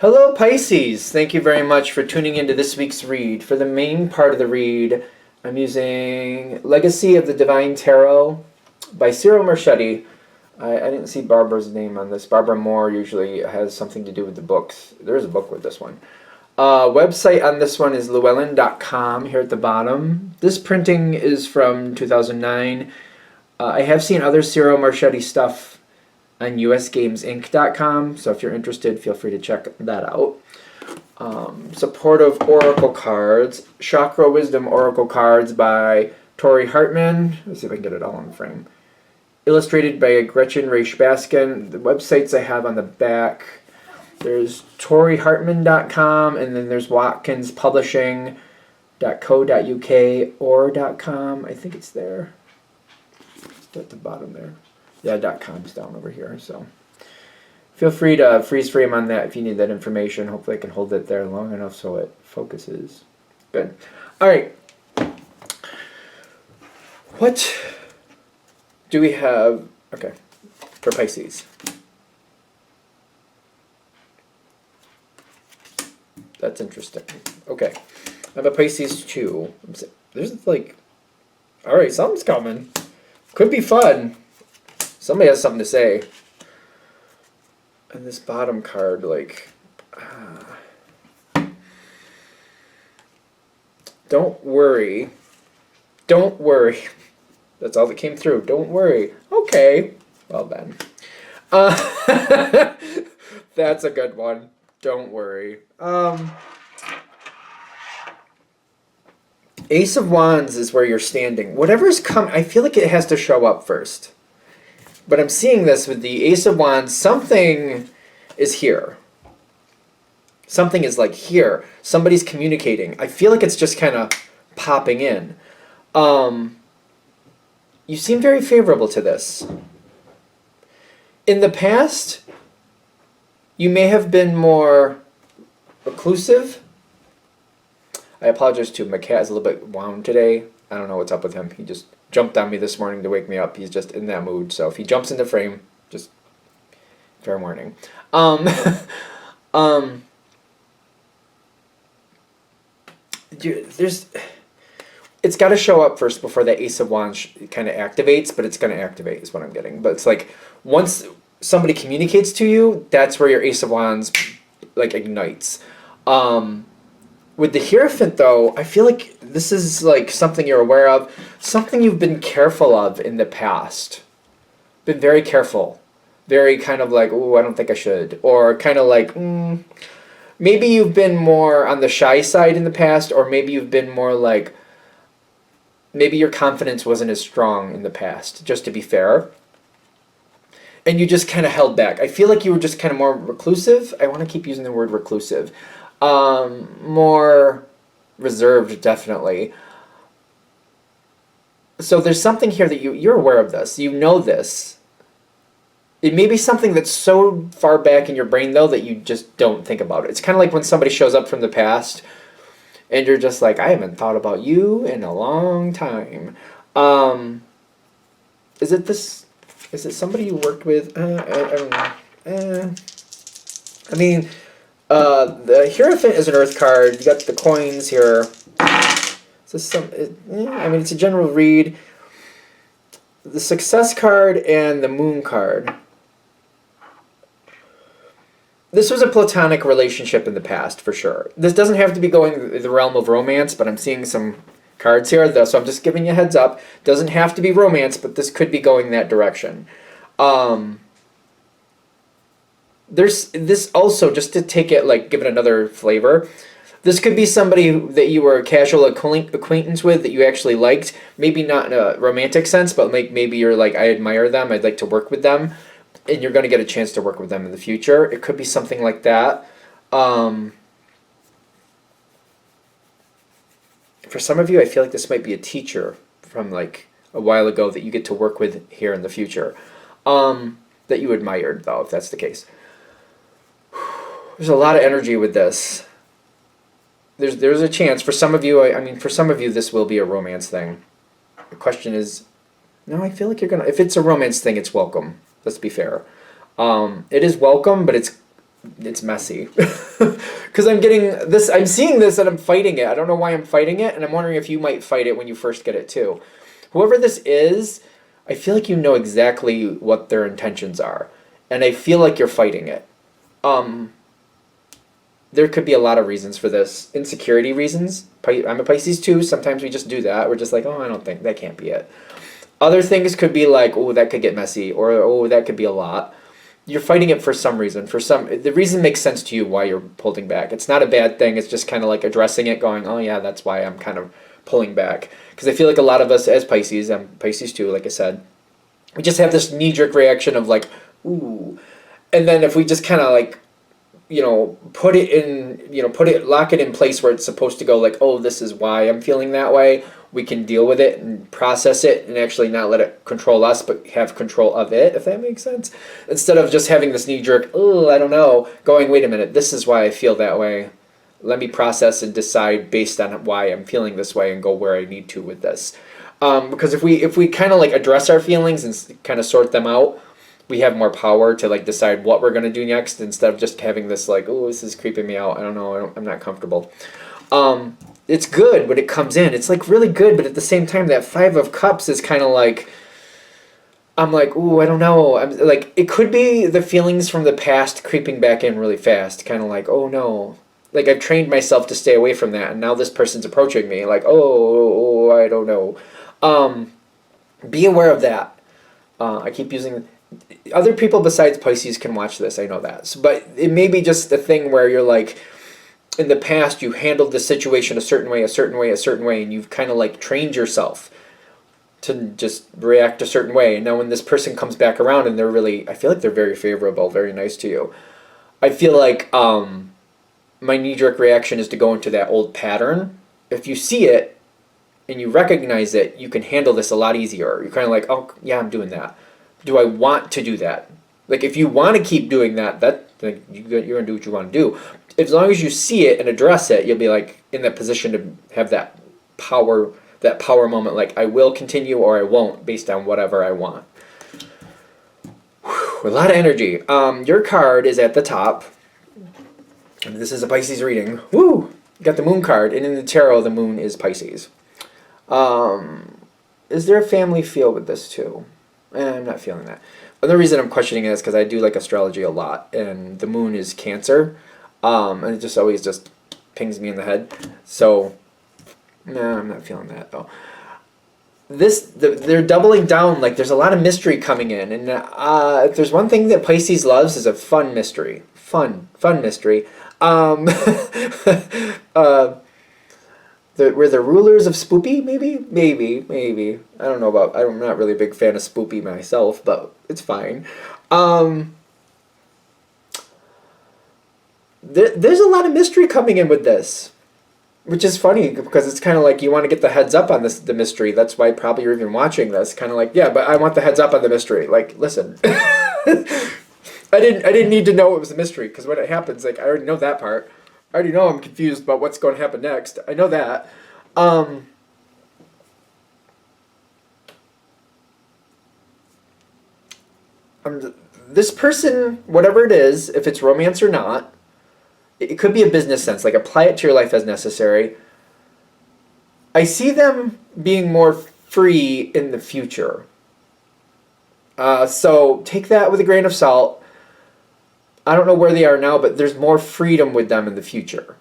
Hello, Pisces! Thank you very much for tuning into this week's read. For the main part of the read, I'm using Legacy of the Divine Tarot by Cyril Marchetti. I didn't see Barbara's name on this. Barbara Moore usually has something to do with the books. There's a book with this one. Website on this one is llewellyn.com here at the bottom. This printing is from 2009. I have seen other Cyril Marchetti stuff on usgamesinc.com, so if you're interested, feel free to check that out. Supportive Oracle cards, Chakra Wisdom Oracle cards by Tori Hartman. Let's see if I can get it all in frame. Illustrated by Gretchen Raish Baskin. The websites I have on the back, there's torihartman.com, and then there's watkinspublishing.co.uk or .com. I think it's there. It's at the bottom there. Yeah, .com's down over here, so feel free to freeze frame on that if you need that information. Hopefully I can hold it there long enough so it focuses. Good. All right. What do we have? Okay, for Pisces. That's interesting. Okay, I have a Pisces 2. There's like, all right, something's coming. Could be fun. Somebody has something to say. And this bottom card, like, don't worry. Don't worry. That's all that came through. Don't worry. Okay. Well then. That's a good one. Don't worry. Ace of Wands is where you're standing. Whatever's come, I feel like it has to show up first. But I'm seeing this with the Ace of Wands. Something is here. Something is like here. Somebody's communicating. I feel like it's just kind of popping in. You seem very favorable to this. In the past, you may have been more reclusive. I apologize too. My cat is a little bit wound today. I don't know what's up with him. He just jumped on me this morning to wake me up. He's just in that mood. So if he jumps into frame, just fair warning. It's got to show up first before the Ace of Wands kind of activates, but it's going to activate is what I'm getting. But it's like once somebody communicates to you, that's where your Ace of Wands like ignites. With the Hierophant, though, I feel like this is like something you're aware of, something you've been careful of in the past. Been very careful. Very kind of like, oh, I don't think I should. Or kind of like, maybe you've been more on the shy side in the past, or maybe you've been more like, maybe your confidence wasn't as strong in the past, just to be fair. And you just kind of held back. I feel like you were just kind of more reclusive. I want to keep using the word reclusive. More reserved, definitely. So there's something here that you're aware of this. You know this. It may be something that's so far back in your brain, though, that you just don't think about it. It's kind of like when somebody shows up from the past, and you're just like, I haven't thought about you in a long time. Is it this? Is it somebody you worked with? I don't know. I mean... the Hierophant is an Earth card. You got the coins here. So I mean, it's a general read. The Success card and the Moon card. This was a platonic relationship in the past, for sure. This doesn't have to be going in the realm of romance, but I'm seeing some cards here, though, so I'm just giving you a heads up. Doesn't have to be romance, but this could be going that direction. There's this also, just to take it, like, give it another flavor. This could be somebody that you were a casual acquaintance with that you actually liked. Maybe not in a romantic sense, but like maybe you're like, I admire them, I'd like to work with them. And you're going to get a chance to work with them in the future. It could be something like that. For some of you, I feel like this might be a teacher from like a while ago that you get to work with here in the future. That you admired, though, if that's the case. There's a lot of energy with this. There's a chance for some of you. I mean, for some of you, this will be a romance thing. The question is, no, I feel like you're gonna. If it's a romance thing, it's welcome. Let's be fair. It is welcome, but it's messy. Because I'm seeing this and I'm fighting it. I don't know why I'm fighting it, and I'm wondering if you might fight it when you first get it too. Whoever this is, I feel like you know exactly what their intentions are, and I feel like you're fighting it. There could be a lot of reasons for this. Insecurity reasons. I'm a Pisces too. Sometimes we just do that. We're just like, oh, I don't think that can't be it. Other things could be like, oh, that could get messy, or oh, that could be a lot. You're fighting it for some reason. The reason makes sense to you why you're holding back. It's not a bad thing. It's just kind of like addressing it, going, oh yeah, that's why I'm kind of pulling back. Because I feel like a lot of us as Pisces, I'm Pisces too, like I said, we just have this knee-jerk reaction of like, ooh. And then if we just kind of like, lock it in place where it's supposed to go, like, oh, this is why I'm feeling that way, we can deal with it and process it and actually not let it control us, but have control of it, if that makes sense. Instead of just having this knee-jerk, oh, I don't know, going, wait a minute, this is why I feel that way. Let me process and decide based on why I'm feeling this way and go where I need to with this. Because if we kind of like address our feelings and kind of sort them out, we have more power to like decide what we're going to do next instead of just having this like, oh, this is creeping me out. I don't know. I'm not comfortable. It's good when it comes in. It's like really good, but at the same time, that Five of Cups is kind of like, I'm like, ooh, I don't know. I'm like, it could be the feelings from the past creeping back in really fast. Kind of like, oh no. Like I've trained myself to stay away from that, and now this person's approaching me. Like, oh, I don't know. Be aware of that. I keep using. Other people besides Pisces can watch this. I know that. But it may be just the thing where you're like, in the past you handled the situation a certain way, and you've kind of like trained yourself to just react a certain way. And now when this person comes back around and I feel like they're very favorable, very nice to you. I feel like my knee-jerk reaction is to go into that old pattern. If you see it and you recognize it, you can handle this a lot easier. You're kind of like, oh yeah, I'm doing that. Do I want to do that? Like if you want to keep doing that, you're gonna do what you want to do. As long as you see it and address it, you'll be like in that position to have that power moment. Like I will continue or I won't, based on whatever I want. Whew, a lot of energy. Your card is at the top. And this is a Pisces reading. Woo! You got the Moon card, and in the tarot, the Moon is Pisces. Is there a family feel with this too? I'm not feeling that. Another reason I'm questioning it is because I do like astrology a lot, and the Moon is Cancer, and it just always just pings me in the head. So, no, I'm not feeling that though. They're doubling down. Like there's a lot of mystery coming in, and if there's one thing that Pisces loves is a fun mystery. Fun mystery. We're the rulers of spoopy, maybe. I don't know about. I'm not really a big fan of spoopy myself, but it's fine. There's a lot of mystery coming in with this, which is funny because it's kind of like you want to get the heads up on the mystery. That's why probably you're even watching this. Kind of like, yeah, but I want the heads up on the mystery. Like, listen. I didn't need to know it was a mystery, because when it happens, like I already know that part. I already know I'm confused about what's going to happen next. I know that. This person, whatever it is, if it's romance or not, it could be a business sense. Like apply it to your life as necessary. I see them being more free in the future. So take that with a grain of salt. I don't know where they are now, but there's more freedom with them in the future.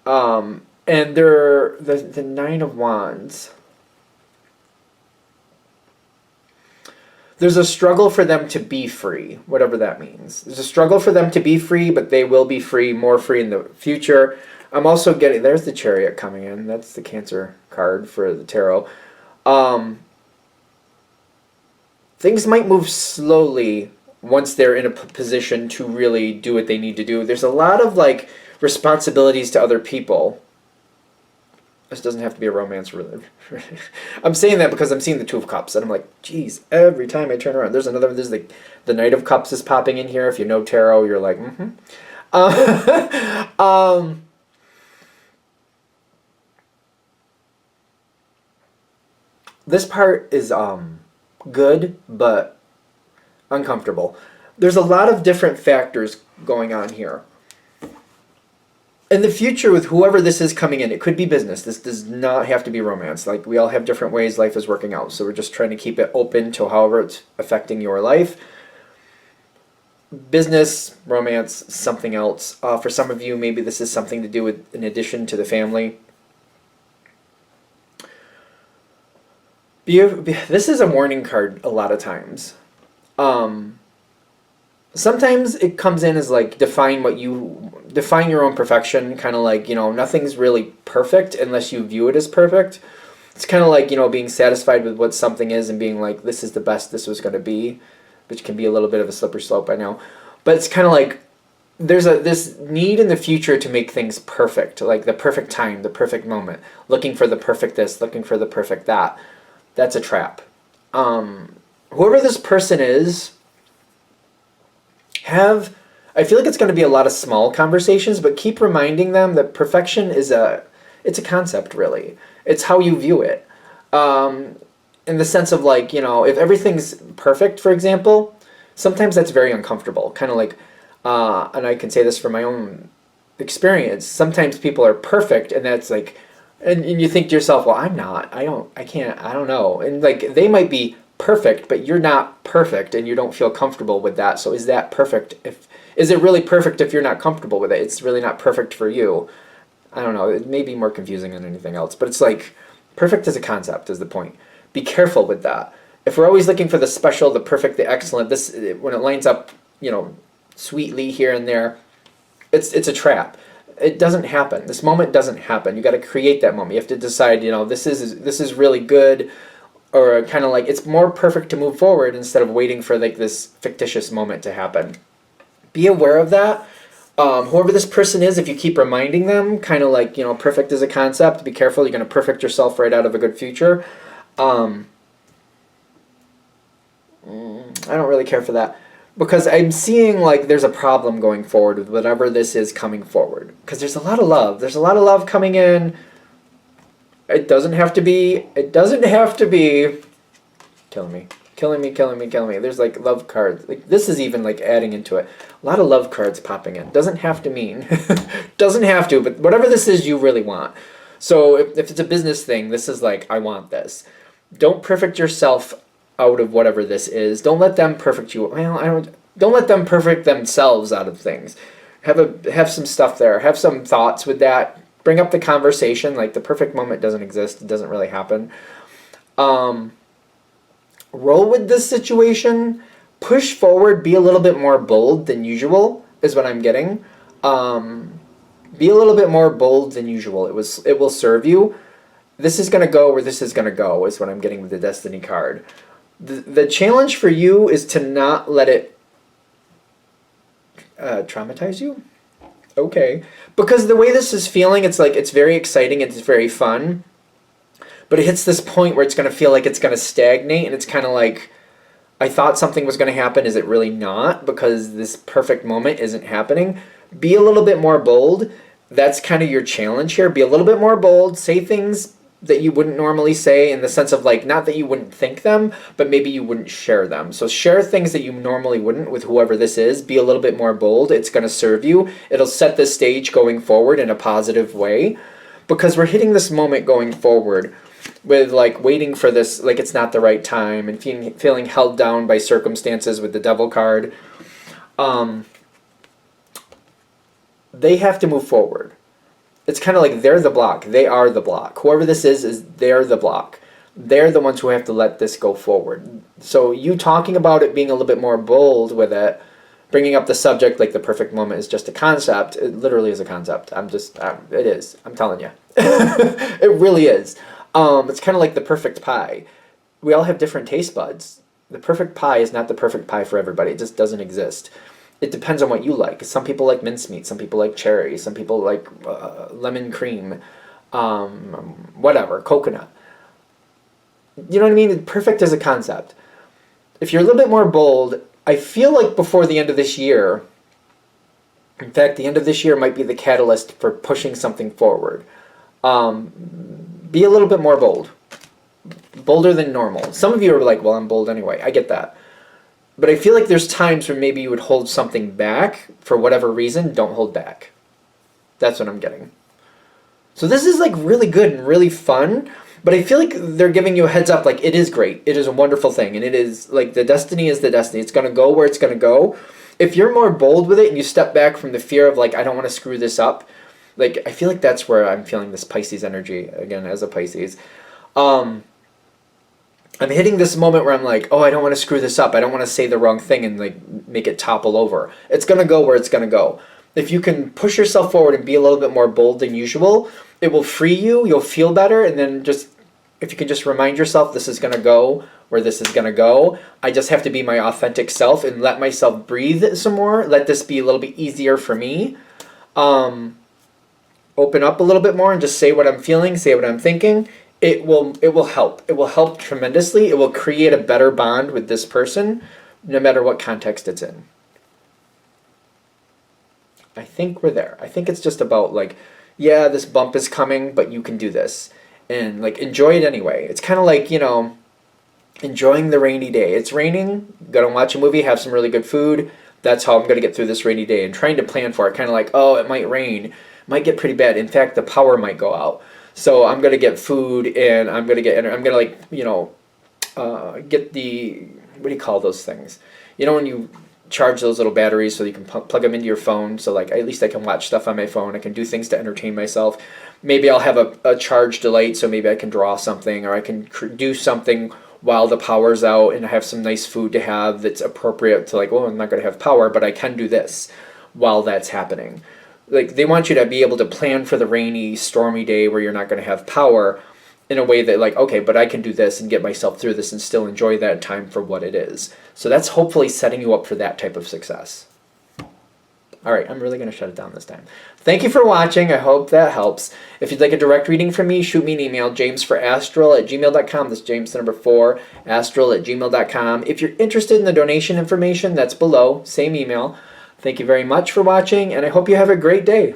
And they're the Nine of Wands. There's a struggle for them to be free, whatever that means. There's a struggle for them to be free, but they will be free, more free in the future. I'm also getting, there's the Chariot coming in. That's the Cancer card for the tarot. Things might move slowly once they're in a position to really do what they need to do. There's a lot of like responsibilities to other people. This doesn't have to be a romance really. I'm saying that because I'm seeing the Two of Cups and I'm like, geez, every time I turn around, there's another one. There's like the Knight of Cups is popping in here. If you know tarot, you're like, this part is good, but uncomfortable. There's a lot of different factors going on here. In the future, with whoever this is coming in, it could be business. This does not have to be romance. Like, we all have different ways life is working out. So we're just trying to keep it open to however it's affecting your life. Business, romance, something else. For some of you, maybe this is something to do with in addition to the family. This is a warning card a lot of times. Sometimes it comes in as like define your own perfection, kind of like, nothing's really perfect unless you view it as perfect. It's kind of like, being satisfied with what something is and being like, this is the best this was going to be, which can be a little bit of a slippery slope, I know. But it's kind of like there's this need in the future to make things perfect, like the perfect time, the perfect moment, looking for the perfect this, looking for the perfect that. That's a trap. Whoever this person is, I feel like it's going to be a lot of small conversations, but keep reminding them that perfection it's a concept, really. It's how you view it. In the sense of like, if everything's perfect, for example, sometimes that's very uncomfortable. Kind of like, and I can say this from my own experience, sometimes people are perfect and that's like, and you think to yourself, well, I'm not, I don't know. And like, they might be perfect, but you're not perfect and you don't feel comfortable with that. So is that perfect? Is it really perfect if you're not comfortable with it? It's really not perfect for you. I don't know. It may be more confusing than anything else, but it's like perfect as a concept is the point. Be careful with that. If we're always looking for the special, the perfect, the excellent, when it lines up, sweetly here and there, it's a trap. It doesn't happen. This moment doesn't happen. You got to create that moment. You have to decide, this is really good. Or kind of like, it's more perfect to move forward instead of waiting for like this fictitious moment to happen. Be aware of that. Whoever this person is, if you keep reminding them, kind of like, perfect is a concept, be careful, you're going to perfect yourself right out of a good future. I don't really care for that. Because I'm seeing like there's a problem going forward with whatever this is coming forward. Because there's a lot of love. There's a lot of love coming in. It doesn't have to be. Killing me. There's like love cards. Like this is even like adding into it. A lot of love cards popping in. Doesn't have to mean. Doesn't have to, but whatever this is you really want. So if it's a business thing, this is like, I want this. Don't perfect yourself out of whatever this is. Don't let them perfect you. Well, don't let them perfect themselves out of things. Have some stuff there. Have some thoughts with that. Bring up the conversation. Like the perfect moment doesn't exist. It doesn't really happen. Roll with this situation. Push forward. Be a little bit more bold than usual is what I'm getting. Be a little bit more bold than usual. It will serve you. This is going to go where this is going to go is what I'm getting with the Destiny card. The challenge for you is to not let it traumatize you. Okay. Because the way this is feeling, it's like it's very exciting, it's very fun, but it hits this point where it's going to feel like it's going to stagnate, and it's kind of like, I thought something was going to happen, is it really not? Because this perfect moment isn't happening. Be a little bit more bold. That's kind of your challenge here. Be a little bit more bold. Say things that you wouldn't normally say, in the sense of like, not that you wouldn't think them, but maybe you wouldn't share them. So share things that you normally wouldn't with whoever this is. Be a little bit more bold. It's going to serve you. It'll set the stage going forward in a positive way, because we're hitting this moment going forward with like waiting for this, like it's not the right time, and feeling held down by circumstances with the Devil card. They have to move forward. It's kind of like they're the block. They are the block. Whoever this is they're the block. They're the ones who have to let this go forward. So you talking about it, being a little bit more bold with it, bringing up the subject like the perfect moment is just a concept. It literally is a concept. It is. I'm telling you. It really is. It's kind of like the perfect pie. We all have different taste buds. The perfect pie is not the perfect pie for everybody. It just doesn't exist. It depends on what you like. Some people like mincemeat. Some people like cherry. Some people like lemon cream. Whatever. Coconut. You know what I mean? Perfect as a concept. If you're a little bit more bold, I feel like before the end of this year, in fact, the end of this year might be the catalyst for pushing something forward. Be a little bit more bold. Bolder than normal. Some of you are like, well, I'm bold anyway. I get that. But I feel like there's times where maybe you would hold something back for whatever reason. Don't hold back. That's what I'm getting. So this is like really good and really fun, but I feel like they're giving you a heads up, like it is great. It is a wonderful thing, and it is like the destiny is the destiny. It's going to go where it's going to go. If you're more bold with it and you step back from the fear of like, I don't want to screw this up, like I feel like that's where I'm feeling this Pisces energy again as a Pisces. I'm hitting this moment where I'm like, oh, I don't want to screw this up. I don't want to say the wrong thing and like make it topple over. It's going to go where it's going to go. If you can push yourself forward and be a little bit more bold than usual, it will free you. You'll feel better. And then just, if you can just remind yourself this is going to go where this is going to go. I just have to be my authentic self and let myself breathe some more. Let this be a little bit easier for me. Open up a little bit more and just say what I'm feeling, say what I'm thinking. It will help. It will help tremendously. It will create a better bond with this person, no matter what context it's in. I think we're there. I think it's just about like, yeah, this bump is coming, but you can do this. And like, enjoy it anyway. It's kind of like, you know, enjoying the rainy day. It's raining, gonna watch a movie, have some really good food. That's how I'm gonna get through this rainy day. And trying to plan for it, kind of like, oh, it might rain. It might get pretty bad. In fact, the power might go out. So I'm gonna get food and I'm gonna like, you know, get the, what do you call those things? You know, when you charge those little batteries so you can plug them into your phone, so like at least I can watch stuff on my phone. I can do things to entertain myself. Maybe I'll have a charged light, so maybe I can draw something, or I can do something while the power's out, and I have some nice food to have that's appropriate to like, well, I'm not going to have power, but I can do this while that's happening. Like, they want you to be able to plan for the rainy, stormy day where you're not going to have power in a way that like, okay, but I can do this and get myself through this and still enjoy that time for what it is. So that's hopefully setting you up for that type of success. All right, I'm really going to shut it down this time. Thank you for watching. I hope that helps. If you'd like a direct reading from me, shoot me an email, jamesforastral@gmail.com. That's James the number 4, astral@gmail.com. If you're interested in the donation information, that's below, same email. Thank you very much for watching, and I hope you have a great day.